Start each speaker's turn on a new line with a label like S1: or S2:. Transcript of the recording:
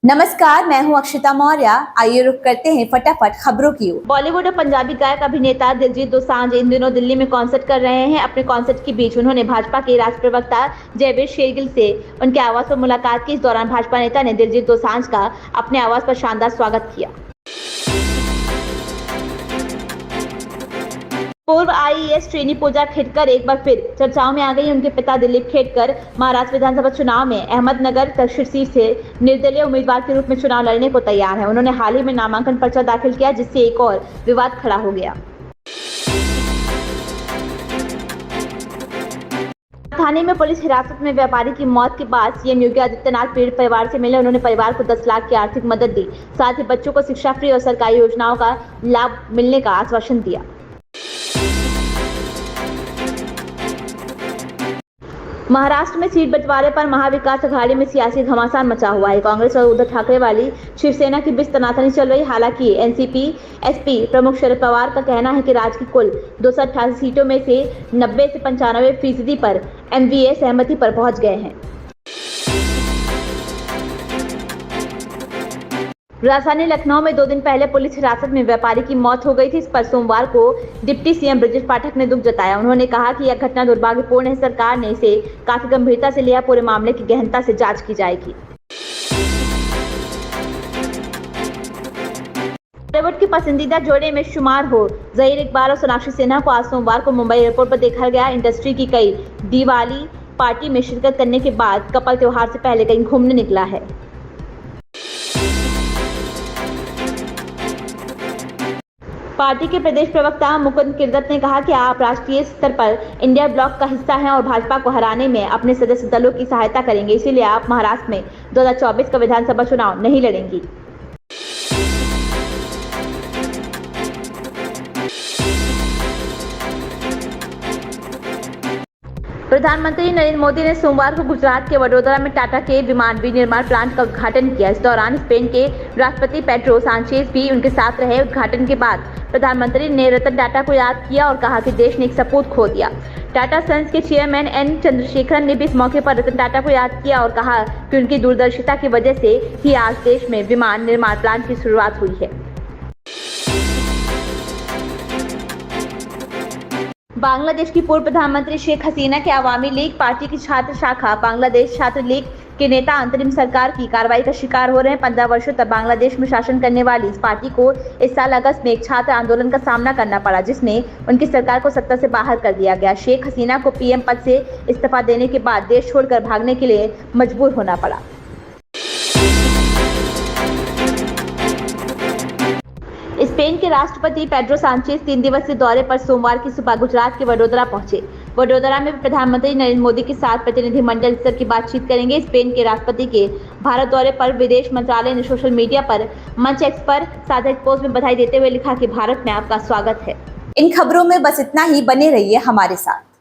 S1: नमस्कार, मैं हूं अक्षिता मौर्य। आइए रुक करते हैं फटाफट खबरों की ओर। बॉलीवुड और पंजाबी गायक अभिनेता दिलजीत दोसांझ इन दिनों दिल्ली में कॉन्सर्ट कर रहे हैं। अपने कॉन्सर्ट के बीच उन्होंने भाजपा के राष्ट्रीय प्रवक्ता जयवीर शेरगिल से उनके आवास पर मुलाकात की। इस दौरान भाजपा नेता ने दिलजीत दोसांझ का अपने आवास पर शानदार स्वागत किया। पूर्व आईएएस श्रेणी पूजा खेडकर एक बार फिर चर्चाओं में आ गई। उनके पिता दिलीप खेडकर महाराष्ट्र विधानसभा चुनाव में अहमदनगर दक्षिण सीट से निर्दलीय उम्मीदवार के रूप में चुनाव लड़ने को तैयार हैं। उन्होंने हाल ही में नामांकन पर्चा दाखिल किया, जिससे एक और विवाद खड़ा हो गया। राजधानी में पुलिस हिरासत में व्यापारी की मौत के बाद सीएम योगी आदित्यनाथ पीड़ित परिवार से मिले। उन्होंने परिवार को 10 लाख की आर्थिक मदद दी, साथ ही बच्चों को शिक्षा फ्री और सरकारी योजनाओं का लाभ मिलने का आश्वासन दिया। महाराष्ट्र में सीट बंटवारे पर महाविकास अघाड़ी में सियासी घमासान मचा हुआ है। कांग्रेस और उद्धव ठाकरे वाली शिवसेना के बीच तनातनी चल रही। हालांकि एनसीपी एसपी प्रमुख शरद पवार का कहना है कि राज्य की कुल 288 सीटों में से 90 से 95% पर एमवीए सहमति पर पहुंच गए हैं। राजधानी लखनऊ में 2 दिन पहले पुलिस हिरासत में व्यापारी की मौत हो गई थी। इस पर सोमवार को डिप्टी सीएम ब्रजेश पाठक ने दुख जताया। उन्होंने कहा कि यह घटना दुर्भाग्यपूर्ण है। सरकार ने इसे काफी गंभीरता से लिया। पूरे मामले की गहनता से जांच की जाएगी। बॉलीवुड के पसंदीदा जोड़े में शुमार हो जहीर इकबाल और सोनाक्षी सिन्हा को आज सोमवार को मुंबई एयरपोर्ट पर देखा गया। इंडस्ट्री की कई दिवाली पार्टी में शिरकत करने के बाद कपल त्योहार से पहले कहीं घूमने निकला है। पार्टी के प्रदेश प्रवक्ता मुकुंद किर्दत ने कहा कि आप राष्ट्रीय स्तर पर इंडिया ब्लॉक का हिस्सा हैं और भाजपा को हराने में अपने सदस्य दलों की सहायता करेंगे, इसीलिए आप महाराष्ट्र में 2024 का विधानसभा चुनाव नहीं लड़ेंगी। प्रधानमंत्री नरेंद्र मोदी ने सोमवार को गुजरात के वडोदरा में टाटा के विमान विनिर्माण प्लांट का उद्घाटन किया। इस दौरान स्पेन के राष्ट्रपति पेड्रो साnchez भी उनके साथ रहे। उद्घाटन के बाद प्रधानमंत्री ने रतन टाटा को याद किया और कहा कि देश ने एक सपूत खो दिया। टाटा सन्स के चेयरमैन एन चंद्रशेखरन ने भी इस मौके पर रतन टाटा को याद किया और कहा कि उनकी दूरदर्शिता की वजह से ही आज देश में विमान निर्माण प्लांट की शुरुआत हुई है। बांग्लादेश की पूर्व प्रधानमंत्री शेख हसीना के अवामी लीग पार्टी की छात्र शाखा बांग्लादेश छात्र लीग के नेता अंतरिम सरकार की कार्रवाई का शिकार हो रहे हैं। 15 वर्षों तक बांग्लादेश में शासन करने वाली इस पार्टी को इस साल अगस्त में एक छात्र आंदोलन का सामना करना पड़ा, जिसमें उनकी सरकार को सत्ता से बाहर कर दिया गया। शेख हसीना को पीएम पद से इस्तीफा देने के बाद देश छोड़कर भागने के लिए मजबूर होना पड़ा। स्पेन के राष्ट्रपति पेड्रो साnchez 3 दिवसीय दौरे पर सोमवार की सुबह गुजरात के वडोदरा पहुंचे। वडोदरा में प्रधानमंत्री नरेंद्र मोदी के साथ प्रतिनिधिमंडल स्तर की बातचीत करेंगे। स्पेन के राष्ट्रपति के भारत दौरे पर विदेश मंत्रालय ने सोशल मीडिया पर मंच एक्स पर साझा एक पोस्ट में बधाई देते हुए लिखा कि भारत में आपका स्वागत है। इन खबरों में बस इतना ही। बने रहिए हमारे साथ।